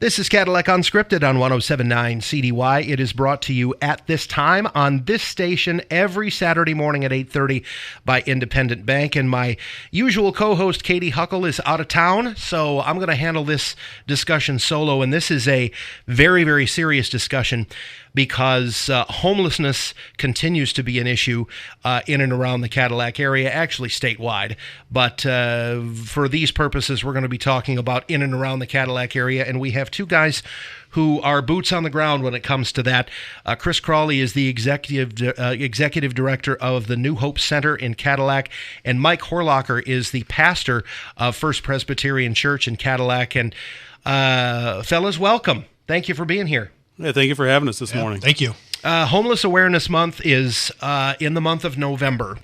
This is Cadillac Unscripted on 107.9 CDY. It is brought to you at this time on this station every Saturday morning at 8:30 by Independent Bank. And my usual co-host, Katie Huckle, is out of town, so I'm going to handle this discussion solo. And this is a very, very serious discussion because homelessness continues to be an issue in and around the Cadillac area, actually statewide. But for these purposes, we're going to be talking about in and around the Cadillac area, and we have two guys who are boots on the ground when it comes to that. Chris Crawley is the executive director of the New Hope Center in Cadillac, and Mike Horlocker is the pastor of First Presbyterian Church in Cadillac. And fellas, welcome. Thank you for being here. Yeah, thank you for having us this morning. Thank you. Homeless Awareness Month is in the month of November.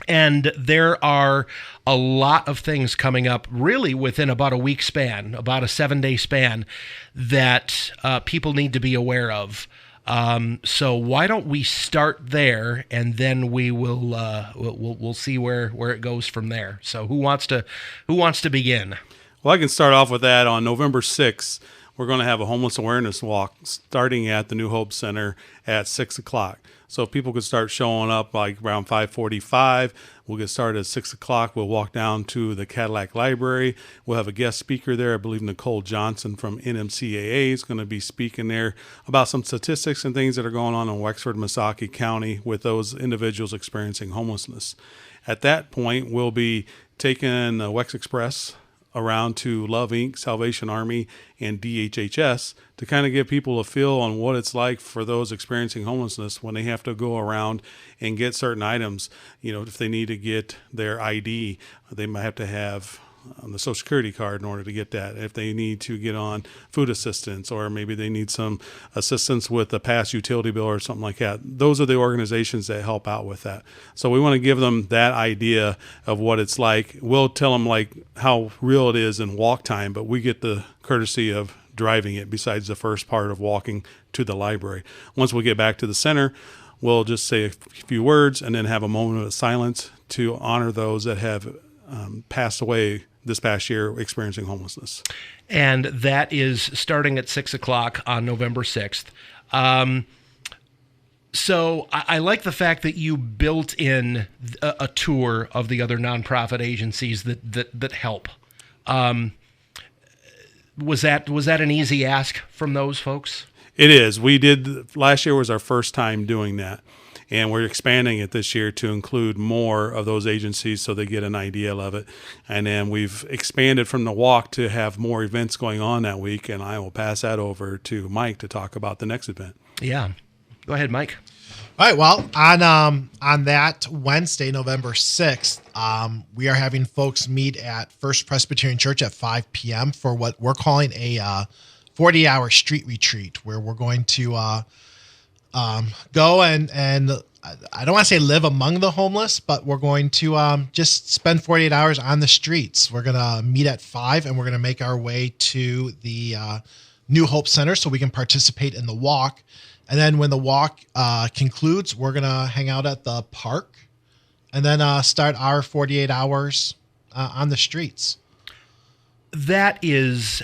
And there are a lot of things coming up really within about a week span, about a 7-day span, that people need to be aware of. So why don't we start there, and then we will we'll see where it goes from there. So who wants to begin? Well, I can start off with that. On November 6th, we're going to have a homeless awareness walk starting at the New Hope Center at 6 o'clock. So if people could start showing up like around 5:45, we'll get started at 6 o'clock. We'll walk down to the Cadillac Library. We'll have a guest speaker there. I believe Nicole Johnson from NMCAA is going to be speaking there about some statistics and things that are going on in Wexford, Missaukee County with those individuals experiencing homelessness. At that point, we'll be taking the Wex Express around to Love Inc., Salvation Army, and DHHS to kind of give people a feel on what it's like for those experiencing homelessness when they have to go around and get certain items. You know, if they need to get their ID, they might have to have the Social Security card in order to get that. If they need to get on food assistance, or maybe they need some assistance with a past utility bill or something like that. Those are the organizations that help out with that. So we want to give them that idea of what it's like. We'll tell them like how real it is in walk time, but we get the courtesy of driving it besides the first part of walking to the library. Once we get back to the center, we'll just say a few words and then have a moment of silence to honor those that have passed away this past year experiencing homelessness. And that is starting at 6 o'clock on November 6th. So I like the fact that you built in a tour of the other nonprofit agencies that help. Was that an easy ask from those folks? It is. We did. Last year was our first time doing that. And we're expanding it this year to include more of those agencies so they get an idea of it. And then we've expanded from the walk to have more events going on that week. And I will pass that over to Mike to talk about the next event. Yeah. Go ahead, Mike. All right. Well, on that Wednesday, November 6th, we are having folks meet at First Presbyterian Church at 5 p.m. for what we're calling a 40-hour street retreat, where we're going to go and I don't want to say live among the homeless, but we're going to just spend 48 hours on the streets. We're going to meet at 5, and we're going to make our way to the New Hope Center so we can participate in the walk. And then when the walk concludes, we're going to hang out at the park and then start our 48 hours on the streets. That is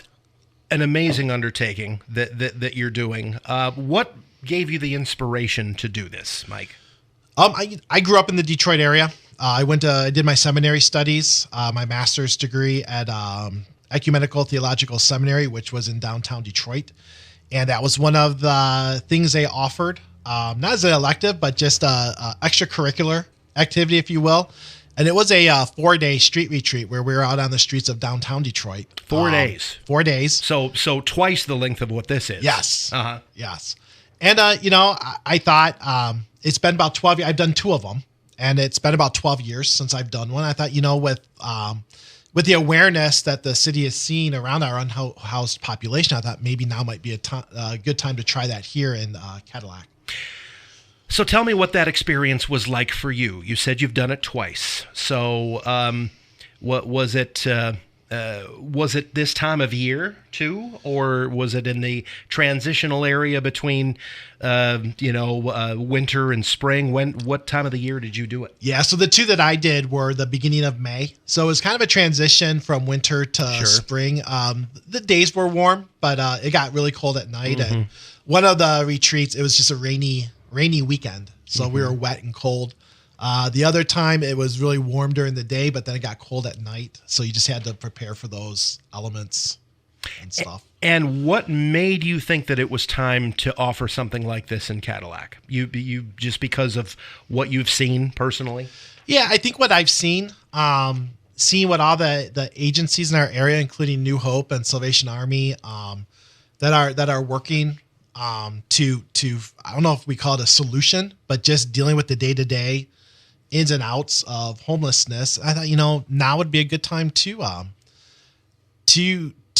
an amazing undertaking that you're doing. What gave you the inspiration to do this, Mike? I grew up in the Detroit area. I did my seminary studies, my master's degree at Ecumenical Theological Seminary, which was in downtown Detroit. And that was one of the things they offered, not as an elective, but just a extracurricular activity, if you will. And it was a 4-day street retreat where we were out on the streets of downtown Detroit. 4 days. 4 days. So twice the length of what this is. Yes. Uh-huh. Yes. And, I thought it's been about 12 years. I've done 2 of them, and it's been about 12 years since I've done one. I thought, with the awareness that the city is seeing around our unhoused population, I thought maybe now might be a good time to try that here in Cadillac. So tell me what that experience was like for you. You said you've done it twice. So what was it? Was it this time of year too, or was it in the transitional area between, winter and spring? What time of the year did you do it? Yeah, so the two that I did were the beginning of May. So it was kind of a transition from winter to spring. The days were warm, but it got really cold at night. And one of the retreats, it was just a rainy weekend. So we were wet and cold. The other time it was really warm during the day, but then it got cold at night. So you just had to prepare for those elements and stuff. And what made you think that it was time to offer something like this in Cadillac? You just because of what you've seen personally? Yeah, I think what I've seen, seeing what all the agencies in our area, including New Hope and Salvation Army, that are working to I don't know if we call it a solution, but just dealing with the day-to-day ins and outs of homelessness. I thought, now would be a good time to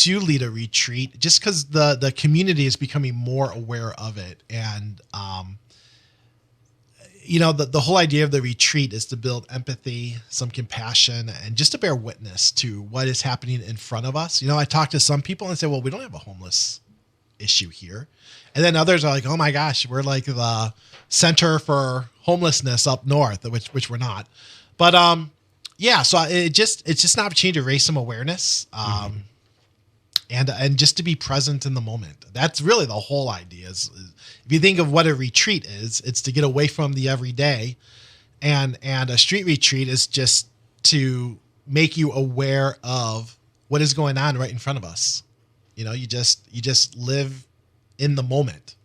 lead a retreat, just because the community is becoming more aware of it. And, the whole idea of the retreat is to build empathy, some compassion, and just to bear witness to what is happening in front of us. I talk to some people and say, well, we don't have a homeless issue here. And then others are like, oh my gosh, we're like the center for homelessness up north, which we're not. But so it's just an opportunity to raise some awareness, and just to be present in the moment. That's really the whole idea. Is if you think of what a retreat is, it's to get away from the everyday, and a street retreat is just to make you aware of what is going on right in front of us. You just live in the moment.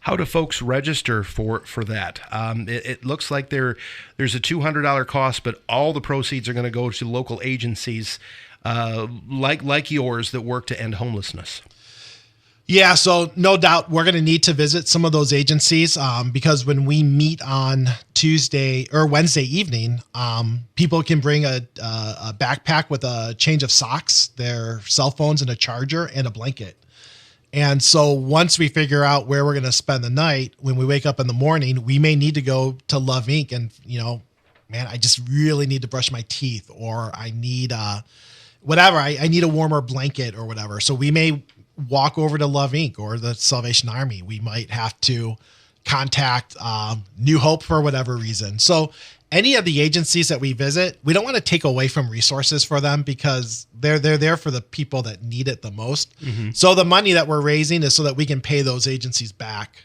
How do folks register for that? It looks like there's a $200 cost, but all the proceeds are going to go to local agencies like yours that work to end homelessness. Yeah, so no doubt we're going to need to visit some of those agencies because when we meet on Tuesday or Wednesday evening, people can bring a backpack with a change of socks, their cell phones, and a charger and a blanket. And so once we figure out where we're going to spend the night, when we wake up in the morning, we may need to go to Love Inc. and, man, I just really need to brush my teeth, or I need whatever. I need a warmer blanket or whatever. So we may walk over to Love Inc. or the Salvation Army. We might have to contact New Hope for whatever reason. So any of the agencies that we visit, we don't want to take away from resources for them because they're there for the people that need it the most. Mm-hmm. So the money that we're raising is so that we can pay those agencies back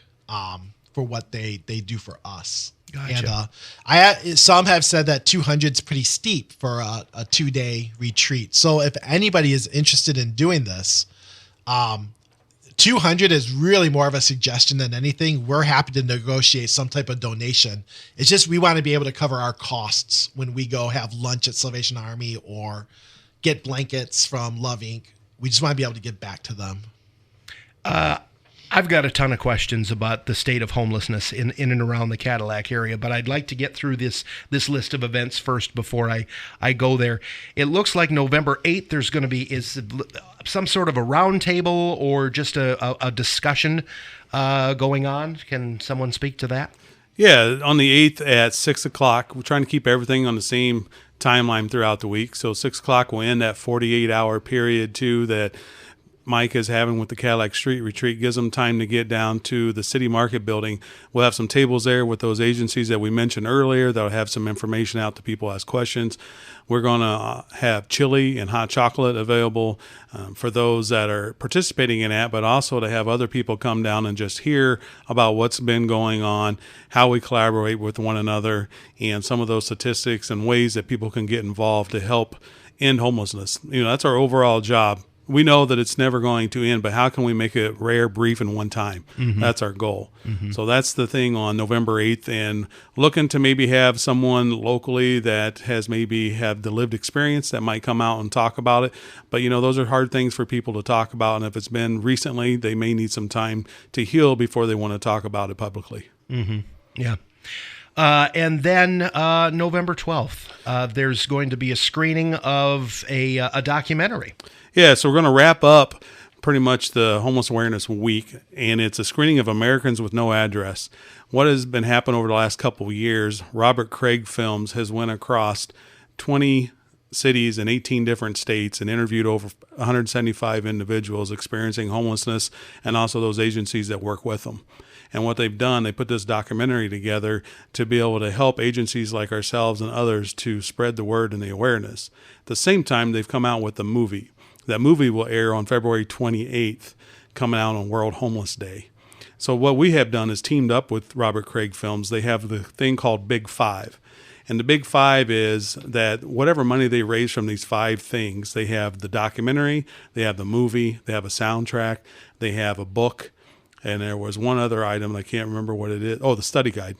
for what they do for us. Gotcha. And some have said that 200 is pretty steep for a 2-day retreat. So if anybody is interested in doing this, 200 is really more of a suggestion than anything. We're happy to negotiate some type of donation. It's just we want to be able to cover our costs when we go have lunch at Salvation Army or get blankets from Love Inc. We just want to be able to get back to them. I've got a ton of questions about the state of homelessness in and around the Cadillac area, but I'd like to get through this list of events first before I go there. It looks like November 8th there's going to be some sort of a roundtable or just a discussion going on. Can someone speak to that? Yeah, on the 8th at 6 o'clock. We're trying to keep everything on the same timeline throughout the week. So 6 o'clock will end that 48-hour period too that Mike is having with the Cadillac Street Retreat. Gives them time to get down to the City Market building. We'll have some tables there with those agencies that we mentioned earlier that'll have some information out to people ask questions. We're going to have chili and hot chocolate available for those that are participating in that, but also to have other people come down and just hear about what's been going on, how we collaborate with one another, and some of those statistics and ways that people can get involved to help end homelessness. That's our overall job. We know that it's never going to end, but how can we make it rare, brief, and one time? Mm-hmm. That's our goal. Mm-hmm. So that's the thing on November 8th, and looking to maybe have someone locally that has maybe have the lived experience that might come out and talk about it. But, those are hard things for people to talk about, and if it's been recently, they may need some time to heal before they want to talk about it publicly. Mm-hmm. Yeah. And then November 12th, there's going to be a screening of a documentary. Yeah, so we're going to wrap up pretty much the Homeless Awareness Week, and it's a screening of Americans with No Address. What has been happening over the last couple of years, Robert Craig Films has went across 20 cities in 18 different states and interviewed over 175 individuals experiencing homelessness and also those agencies that work with them. And what they've done, they put this documentary together to be able to help agencies like ourselves and others to spread the word and the awareness. At the same time, they've come out with a movie. That movie will air on February 28th, coming out on World Homeless Day. So what we have done is teamed up with Robert Craig Films. They have the thing called Big Five. And the Big Five is that whatever money they raise from these 5 things, they have the documentary, they have the movie, they have a soundtrack, they have a book, and there was one other item, I can't remember what it is. Oh, the study guide.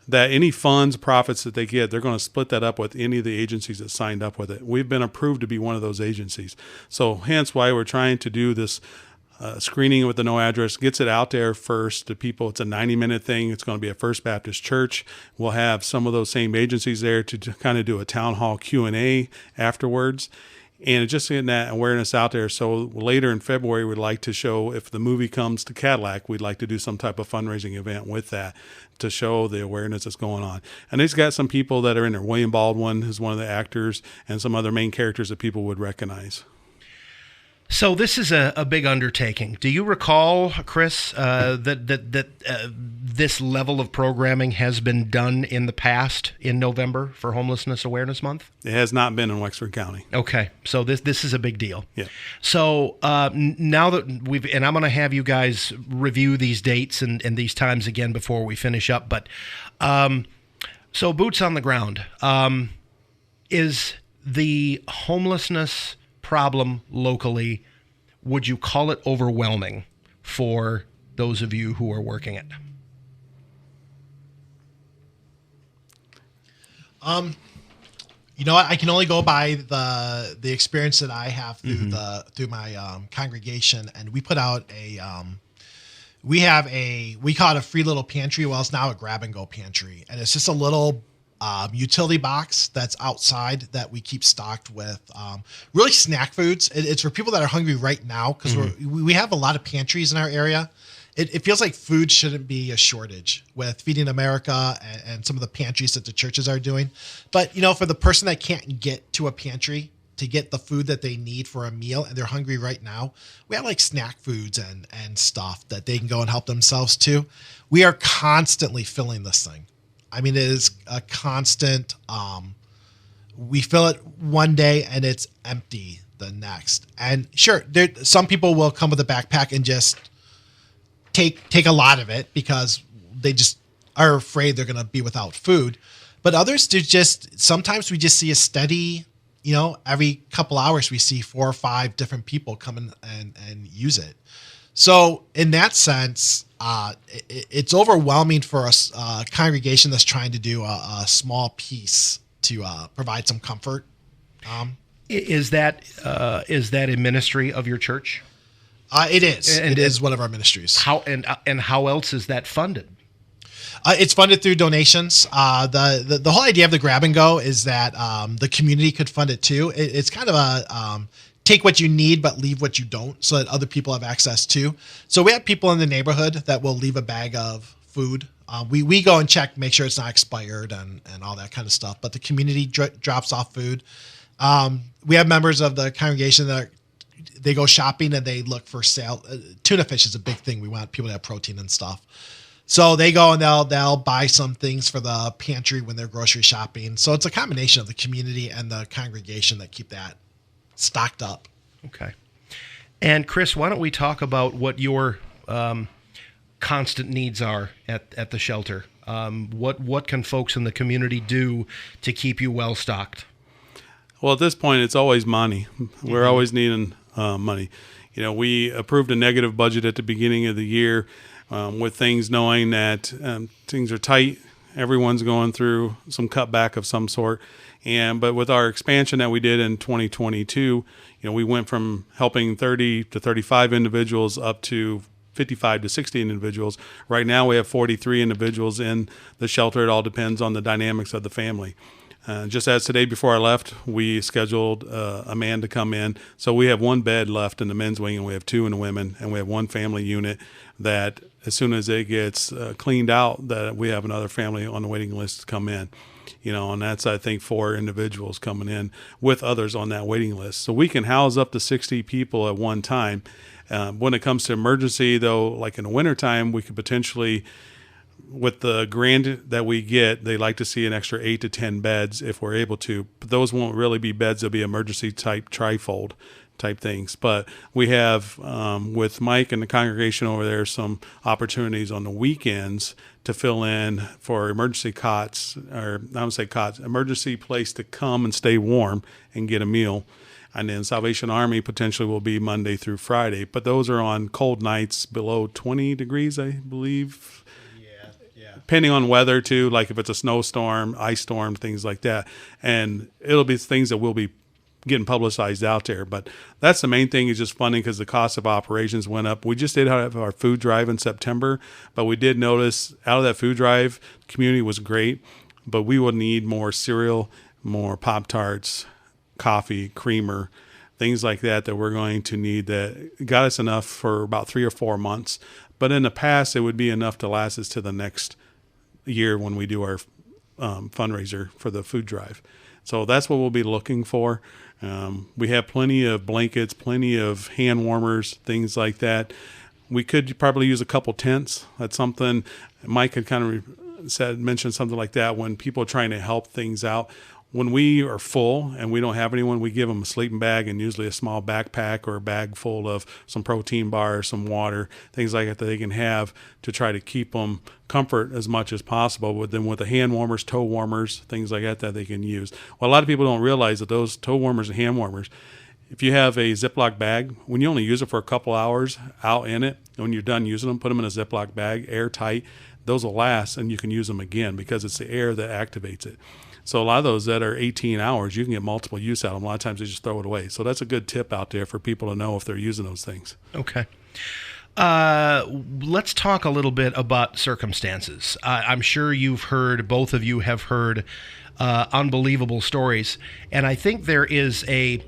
That any funds, profits that they get, they're going to split that up with any of the agencies that signed up with it. We've been approved to be one of those agencies. So hence why we're trying to do this screening with the no address, gets it out there first to people. It's a 90-minute thing. It's going to be at First Baptist Church. We'll have some of those same agencies there to kind of do a town hall Q&A afterwards. And just getting that awareness out there. So later in February, we'd like to show, if the movie comes to Cadillac, we'd like to do some type of fundraising event with that to show the awareness that's going on. And it's got some people that are in there. William Baldwin is one of the actors and some other main characters that people would recognize. So this is a big undertaking. Do you recall, Chris, that this level of programming has been done in the past in November for Homelessness Awareness Month? It has not been in Wexford County. Okay, so this is a big deal. Yeah. So now that and I'm going to have you guys review these dates and these times again before we finish up. But so boots on the ground. Is the homelessness problem locally, would you call it overwhelming for those of you who are working it? You know what? I can only go by the experience that I have through my congregation, and we put out we call it a free little pantry. Well, it's now a grab and go pantry, and it's just a little utility box that's outside that we keep stocked with really snack foods. It's for people that are hungry right now, because we have a lot of pantries in our area. It feels like food shouldn't be a shortage with Feeding America and some of the pantries that the churches are doing. But, you know, for the person that can't get to a pantry to get the food that they need for a meal and they're hungry right now, we have like snack foods and stuff that they can go and help themselves to. We are constantly filling this thing. I mean, it is a constant, we fill it one day and it's empty the next. And sure, some people will come with a backpack and just take a lot of it because they just are afraid they're going to be without food. But others do sometimes we just see a steady, you know, every couple hours we see 4 or 5 different people come in and use it. So in that sense, it's overwhelming for a congregation that's trying to do a small piece to provide some comfort. Is that a ministry of your church? It is. It is one of our ministries. How else is that funded? It's funded through donations. The whole idea of the grab and go is that the community could fund it too. It's kind of a take what you need but leave what you don't, so that other people have access to. So we have people in the neighborhood that will leave a bag of food. We go and check, make sure it's not expired and all that kind of stuff. But the community drops off food. We have members of the congregation that they go shopping and they look for sale. Tuna fish is a big thing. We want people to have protein and stuff. So they go and they'll buy some things for the pantry when they're grocery shopping. So it's a combination of the community and the congregation that keep that stocked up. Okay. And Chris, why don't we talk about what your constant needs are at the shelter? What can folks in the community do to keep you well stocked? Well, at this point, it's always money. We're always needing money. You know, we approved a negative budget at the beginning of the year with things knowing that things are tight. Everyone's going through some cutback of some sort. But with our expansion that we did in 2022, you know, we went from helping 30 to 35 individuals up to 55 to 60 individuals. Right now we have 43 individuals in the shelter. It all depends on the dynamics of the family. Just as today before I left, we scheduled a man to come in. So we have 1 bed left in the men's wing and we have 2 in the women, and we have 1 family unit that as soon as it gets cleaned out, that we have another family on the waiting list to come in. And that's, I think, 4 individuals coming in with others on that waiting list. So we can house up to 60 people at one time. When it comes to emergency, though, like in the wintertime, we could potentially, with the grant that we get, they like to see an extra 8 to 10 beds if we're able to. But those won't really be beds. They'll be emergency type trifold type things. But we have, with Mike and the congregation over there, some opportunities on the weekends to fill in for emergency cots, or I don't say cots, emergency place to come and stay warm and get a meal. And then Salvation Army potentially will be Monday through Friday. But those are on cold nights below 20 degrees, I believe. Yeah. Depending on weather, too, like if it's a snowstorm, ice storm, things like that. And it'll be things that will be getting publicized out there. But that's the main thing, is just funding, because the cost of operations went up. We just did have our food drive in September, but we did notice out of that food drive, the community was great, but we would need more cereal, more Pop-Tarts, coffee, creamer, things like that we're going to need, that got us enough for about 3 or 4 months. But in the past, it would be enough to last us to the next year when we do our fundraiser for the food drive. So that's what we'll be looking for. We have plenty of blankets, plenty of hand warmers, things like that. We could probably use a couple tents. That's something Mike had kind of mentioned something like that when people are trying to help things out. When we are full and we don't have anyone, we give them a sleeping bag and usually a small backpack or a bag full of some protein bars, some water, things like that they can have to try to keep them comfort as much as possible. But then with the hand warmers, toe warmers, things like that they can use. Well, a lot of people don't realize that those toe warmers and hand warmers, if you have a Ziploc bag, when you only use it for a couple hours out in it, and when you're done using them, put them in a Ziploc bag, airtight. Those will last, and you can use them again because it's the air that activates it. So a lot of those that are 18 hours, you can get multiple use out of them. A lot of times they just throw it away. So that's a good tip out there for people to know if they're using those things. Okay. Let's talk a little bit about circumstances. I'm sure both of you have heard unbelievable stories. And I think there is I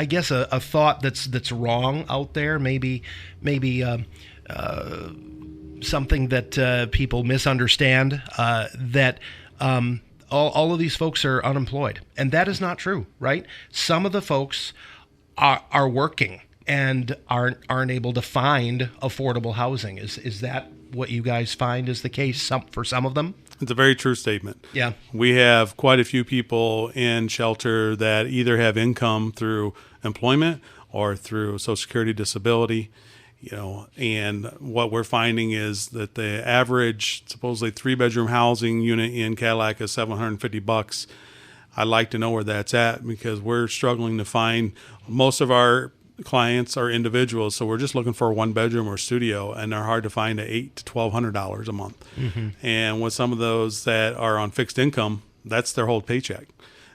guess a thought that's wrong out there, maybe something that people misunderstand, that all of these folks are unemployed. And that is not true, right? Some of the folks are working and aren't able to find affordable housing. Is that what you guys find is the case for some of them? It's a very true statement. Yeah. We have quite a few people in shelter that either have income through employment or through Social Security disability. And what we're finding is that the average supposedly 3-bedroom housing unit in Cadillac is $750. I'd like to know where that's at, because we're struggling to find. Most of our clients are individuals, so we're just looking for a 1-bedroom or studio, and they're hard to find at $800 to $1,200 a month. Mm-hmm. And with some of those that are on fixed income, that's their whole paycheck.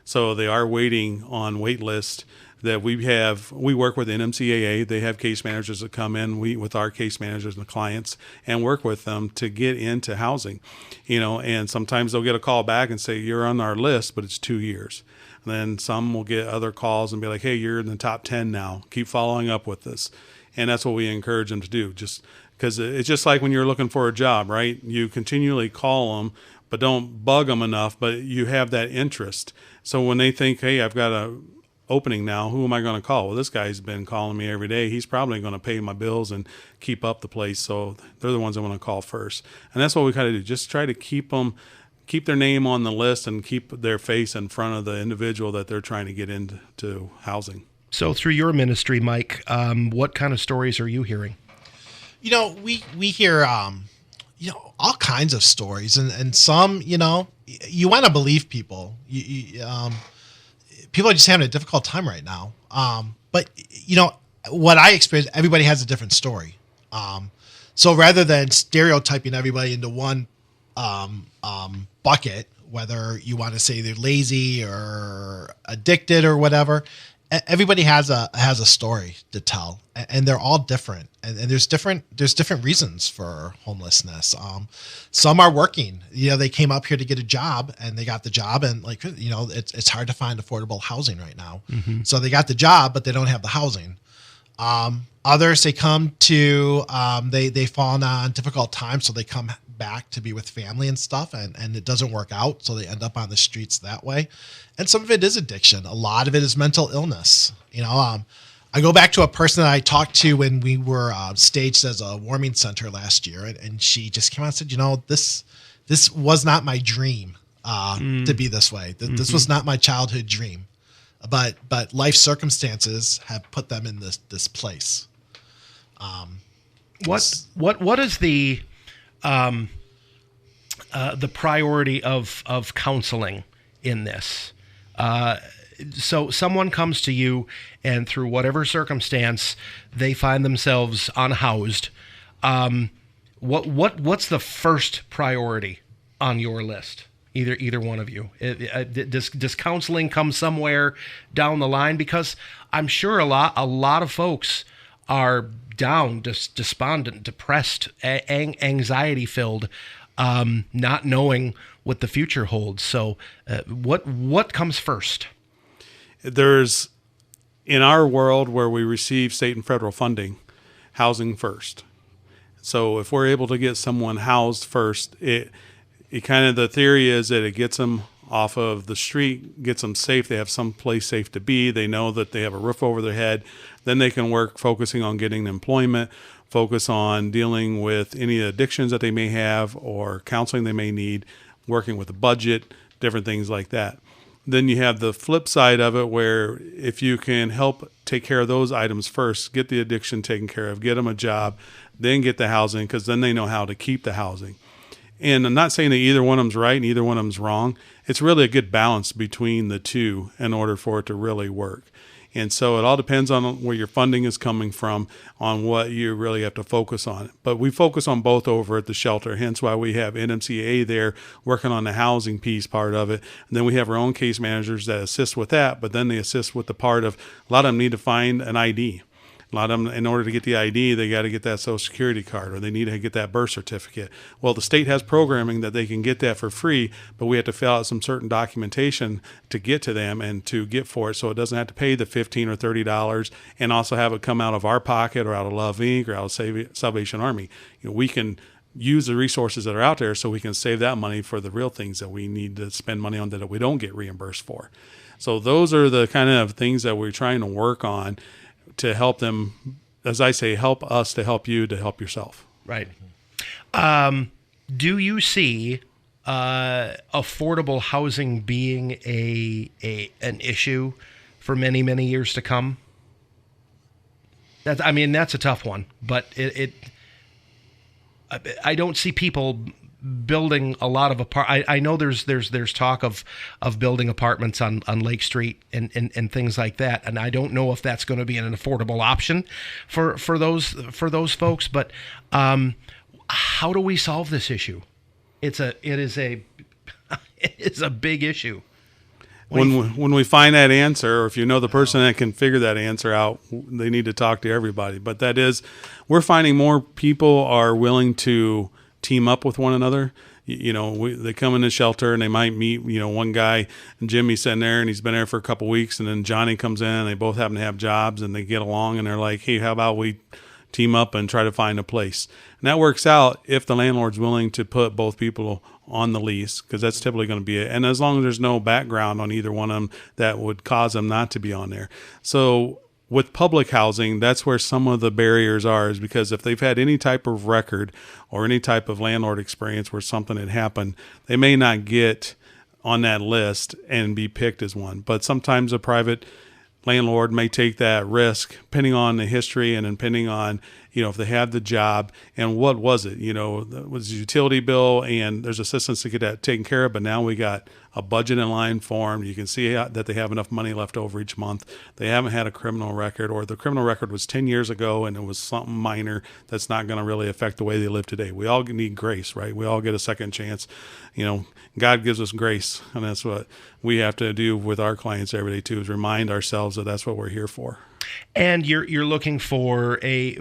So they are waiting on wait list. That we work with NMCAA. They have case managers that come in, with our case managers and the clients, and work with them to get into housing, and sometimes they'll get a call back and say, you're on our list, but it's 2 years. And then some will get other calls and be like, hey, you're in the top 10 now. Keep following up with this. And that's what we encourage them to do, just because it's just like when you're looking for a job, right? You continually call them, but don't bug them enough, but you have that interest. So when they think, hey, I've got a opening now, who am I going to call? Well, this guy's been calling me every day. He's probably going to pay my bills and keep up the place. So they're the ones I want to call first. And that's what we kind of do. Just try to keep their name on the list and keep their face in front of the individual that they're trying to get into housing. So through your ministry, Mike, what kind of stories are you hearing? We hear, all kinds of stories, and some, you want to believe people. People are just having a difficult time right now. But what I experienced, everybody has a different story. So rather than stereotyping everybody into one bucket, whether you want to say they're lazy or addicted or whatever, everybody has a story to tell, and they're all different. And there's different reasons for homelessness. Some are working. They came up here to get a job, and they got the job, and it's hard to find affordable housing right now. Mm-hmm. So they got the job, but they don't have the housing. Others, they come to they've fallen on difficult times, so they come back to be with family and stuff, and it doesn't work out, so they end up on the streets that way. And some of it is addiction. A lot of it is mental illness. I go back to a person that I talked to when we were staged as a warming center last year, and she just came out and said, this was not my dream to be this way. This was not my childhood dream, but life circumstances have put them in this place. What is the priority of counseling in this? So someone comes to you, and through whatever circumstance they find themselves unhoused. What's the first priority on your list? Either one of you. Does counseling come somewhere down the line? Because I'm sure a lot of folks are down, despondent, depressed, anxiety filled, not knowing what the future holds. So, what comes first? There's, in our world where we receive state and federal funding, housing first. So if we're able to get someone housed first, it kind of, the theory is that it gets them off of the street, gets them safe. They have some place safe to be. They know that they have a roof over their head. Then they can work focusing on getting employment, focus on dealing with any addictions that they may have or counseling they may need, working with a budget, different things like that. Then you have the flip side of it, where if you can help take care of those items first, get the addiction taken care of, get them a job, then get the housing, because then they know how to keep the housing. And I'm not saying that either one of them's right and either one of them's wrong. It's really a good balance between the two in order for it to really work. And so it all depends on where your funding is coming from, on what you really have to focus on. But we focus on both over at the shelter, hence why we have NMCA there working on the housing piece part of it. And then we have our own case managers that assist with that, but then they assist with the part of, a lot of them need to find an ID. A lot of them, in order to get the ID, they got to get that Social Security card, or they need to get that birth certificate. Well, the state has programming that they can get that for free, but we have to fill out some certain documentation to get to them and to get for it, so it doesn't have to pay the $15 or $30 and also have it come out of our pocket or out of Love Inc. or out of Salvation Army. We can use the resources that are out there so we can save that money for the real things that we need to spend money on that we don't get reimbursed for. So those are the kind of things that we're trying to work on to help them, as I say, help us to help you to help yourself. Right. Do you see affordable housing being an issue for many, many years to come? That's a tough one, but I don't see people building a lot of I know there's talk of building apartments on Lake Street and things like that, and I don't know if that's going to be an affordable option for those folks. But how do we solve this issue? It is a big issue. When we find that answer, or if you know the person that can figure that answer out, they need to talk to everybody. But that is, we're finding more people are willing to team up with one another. They come in the shelter and they might meet, one guy, and Jimmy's sitting there and he's been there for a couple of weeks, and then Johnny comes in and they both happen to have jobs and they get along, and they're like, hey, how about we team up and try to find a place? And that works out if the landlord's willing to put both people on the lease, because that's typically going to be it. And as long as there's no background on either one of them that would cause them not to be on there. So with public housing, that's where some of the barriers are, is because if they've had any type of record or any type of landlord experience where something had happened, they may not get on that list and be picked as one. But sometimes a private landlord may take that risk, depending on the history and depending on, if they have the job and what was it, was a utility bill, and there's assistance to get that taken care of. But now we got a budget in line for them. You can see that they have enough money left over each month. They haven't had a criminal record, or the criminal record was 10 years ago and it was something minor that's not going to really affect the way they live today. We all need grace, right? We all get a second chance. God gives us grace, and that's what we have to do with our clients every day too, is remind ourselves that that's what we're here for. And you're looking for a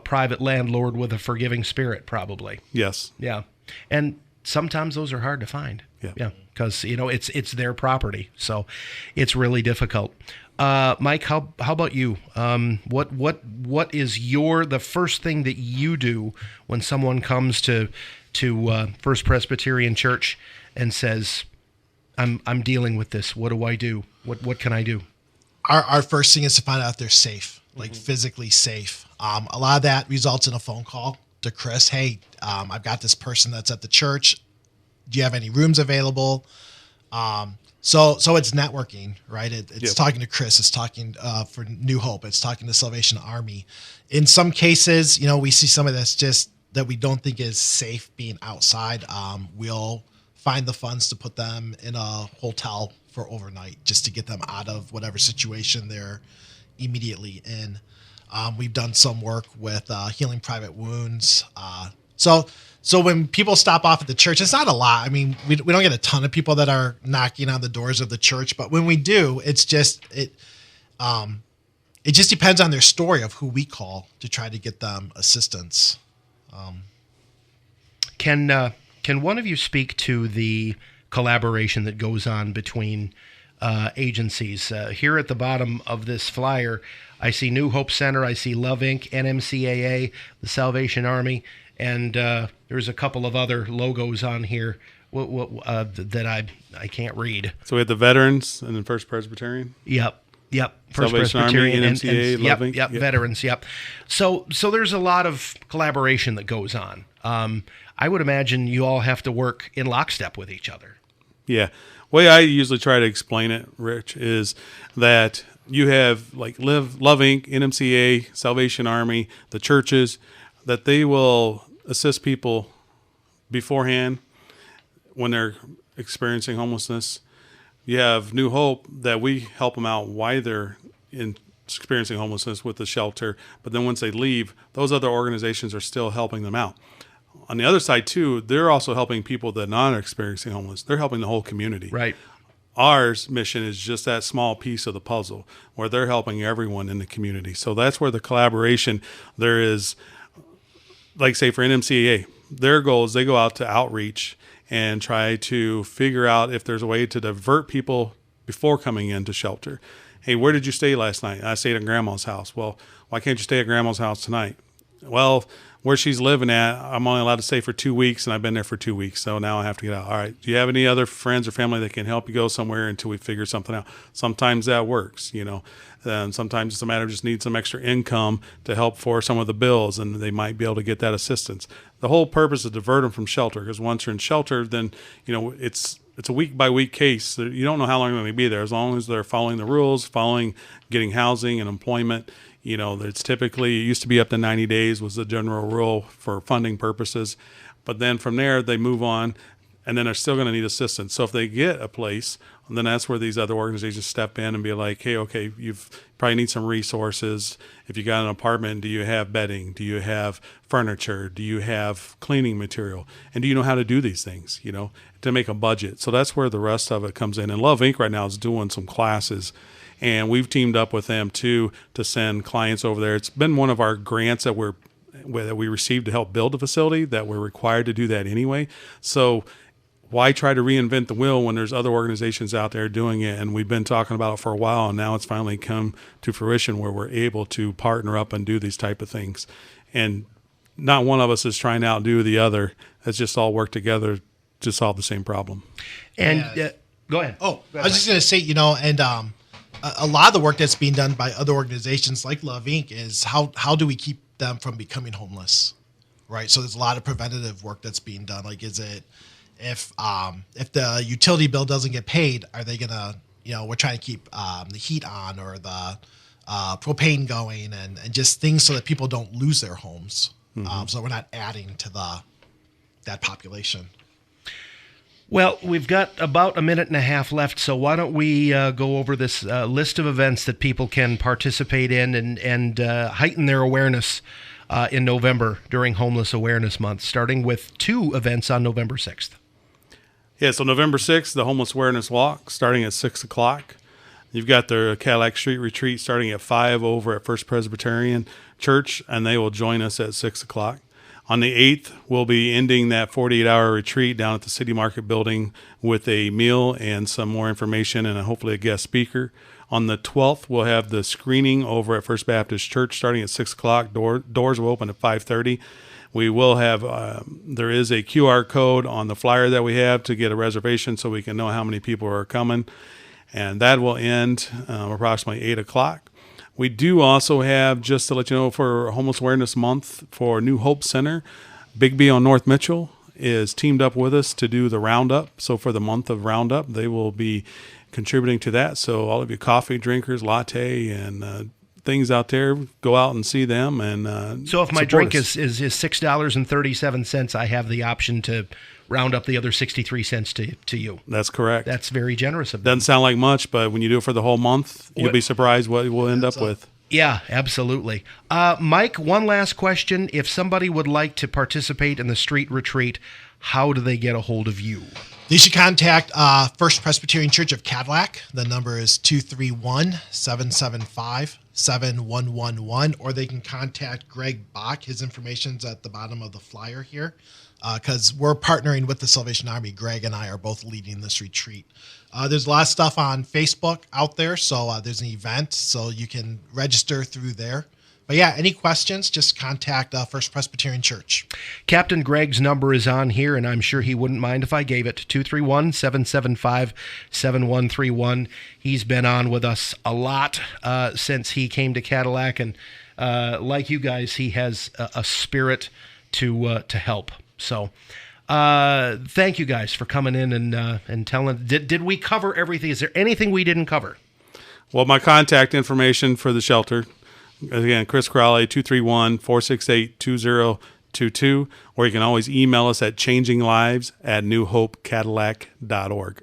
private landlord with a forgiving spirit, probably. Yes. Yeah. And sometimes those are hard to find. Yeah. Because it's their property, so it's really difficult. Mike, how about you? What is the first thing that you do when someone comes to First Presbyterian Church and says, I'm dealing with this. What do I do? What can I do? Our first thing is to find out if they're safe, like physically safe. A lot of that results in a phone call to Chris. Hey, I've got this person that's at the church. Do you have any rooms available? So it's networking, right? It's talking to Chris. It's talking for New Hope. It's talking to Salvation Army. In some cases, we see some of this just that we don't think is safe being outside. We'll find the funds to put them in a hotel for overnight just to get them out of whatever situation they're immediately in. We've done some work with healing private wounds. So when people stop off at the church, it's not a lot. I mean, we don't get a ton of people that are knocking on the doors of the church, but when we do, it just depends on their story of who we call to try to get them assistance. Can one of you speak to the collaboration that goes on between agencies? Here at the bottom of this flyer, I see New Hope Center, I see Love Inc., NMCAA, the Salvation Army, and there's a couple of other logos on here that I can't read. So we have the veterans and then First Presbyterian? Yep. First Salvation Presbyterian Army, NMCAA, Love Inc. Yep, veterans, yep. So there's a lot of collaboration that goes on. I would imagine you all have to work in lockstep with each other. Yeah. Way I usually try to explain it, Rich, is that you have like Love Inc., NMCA, Salvation Army, the churches, that they will assist people beforehand when they're experiencing homelessness. You have New Hope that we help them out while they're experiencing homelessness with the shelter. But then once they leave, those other organizations are still helping them out. On the other side, too, they're also helping people that are not experiencing homeless. They're helping the whole community. Right. Ours mission is just that small piece of the puzzle where they're helping everyone in the community. So that's where the collaboration there is. Like, say, for NMCAA, their goal is they go out to outreach and try to figure out if there's a way to divert people before coming into shelter. Hey, where did you stay last night? I stayed at Grandma's house. Well, why can't you stay at Grandma's house tonight? Well, where she's living at, I'm only allowed to stay for 2 weeks, and I've been there for 2 weeks, so now I have to get out. All right, do you have any other friends or family that can help you go somewhere until we figure something out? Sometimes that works, and sometimes it's a matter of just need some extra income to help for some of the bills, and they might be able to get that assistance. The whole purpose is to divert them from shelter, because once you're in shelter, then it's a week-by-week case. You don't know how long they're going to be there. As long as they're following the rules, getting housing and employment, it's typically, it used to be up to 90 days was the general rule for funding purposes. But then from there, they move on, and then they're still going to need assistance. So if they get a place, then that's where these other organizations step in and be like, hey, okay, you've probably need some resources. If you got an apartment, do you have bedding? Do you have furniture? Do you have cleaning material? And do you know how to do these things, to make a budget? So that's where the rest of it comes in. And Love Inc. right now is doing some classes, and we've teamed up with them too to send clients over there. It's been one of our grants that we received to help build the facility that we're required to do that anyway. So why try to reinvent the wheel when there's other organizations out there doing it? And we've been talking about it for a while, and now it's finally come to fruition where we're able to partner up and do these type of things. And not one of us is trying to outdo the other. It's just all work together to solve the same problem. And go ahead. I was just going to say, a lot of the work that's being done by other organizations like Love Inc. is how do we keep them from becoming homeless, right? So there's a lot of preventative work that's being done. Like, is it if the utility bill doesn't get paid, are they gonna, we're trying to keep the heat on or the propane going and just things so that people don't lose their homes. So we're not adding to that population. Well, we've got about a minute and a half left, so why don't we go over this list of events that people can participate in and heighten their awareness in November during Homeless Awareness Month, starting with 2 events on November 6th. Yeah, so November 6th, the Homeless Awareness Walk, starting at 6 o'clock. You've got the Cadillac Street Retreat starting at 5 over at First Presbyterian Church, and they will join us at 6 o'clock. On the 8th, we'll be ending that 48-hour retreat down at the City Market building with a meal and some more information and hopefully a guest speaker. On the 12th, we'll have the screening over at First Baptist Church starting at 6 o'clock. Doors will open at 5:30. We will have, there is a QR code on the flyer that we have to get a reservation so we can know how many people are coming. And that will end approximately 8 o'clock. We do also have, just to let you know, for Homeless Awareness Month for New Hope Center, Big B on North Mitchell is teamed up with us to do the roundup. So for the month of roundup, they will be contributing to that. So all of you coffee drinkers, latte, and things out there, go out and see them. And so if my drink is $6.37, I have the option to round up the other 63 cents to you. That's correct. That's very generous of them. Doesn't sound like much, but when you do it for the whole month, you'll be surprised what we'll end up with. Yeah, absolutely. Mike, one last question. If somebody would like to participate in the street retreat, how do they get a hold of you? They should contact First Presbyterian Church of Cadillac. The number is 231-775-7111, or they can contact Greg Bach. His information's at the bottom of the flyer here, because we're partnering with the Salvation Army. Greg and I are both leading this retreat. There's a lot of stuff on Facebook out there, so there's an event, so you can register through there. But yeah, any questions, just contact First Presbyterian Church. Captain Greg's number is on here, and I'm sure he wouldn't mind if I gave it, 231-775-7131. He's been on with us a lot since he came to Cadillac, and like you guys, he has a spirit to help. So thank you guys for coming in and telling. Did we cover everything? Is there anything we didn't cover? Well, my contact information for the shelter, again, Chris Crawley, 231-468-2022, or you can always email us at changinglives@newhopecadillac.org.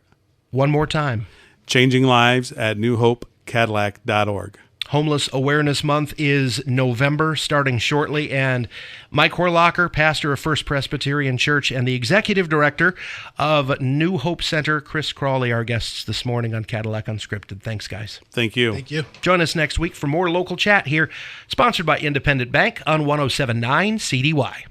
One more time. changinglives@newhopecadillac.org. Homeless Awareness Month is November, starting shortly, and Mike Horlocker, pastor of First Presbyterian Church and the executive director of New Hope Center, Chris Crawley, our guests this morning on Cadillac Unscripted. Thanks, guys. Thank you. Thank you. Join us next week for more local chat here, sponsored by Independent Bank on 107.9 CDY.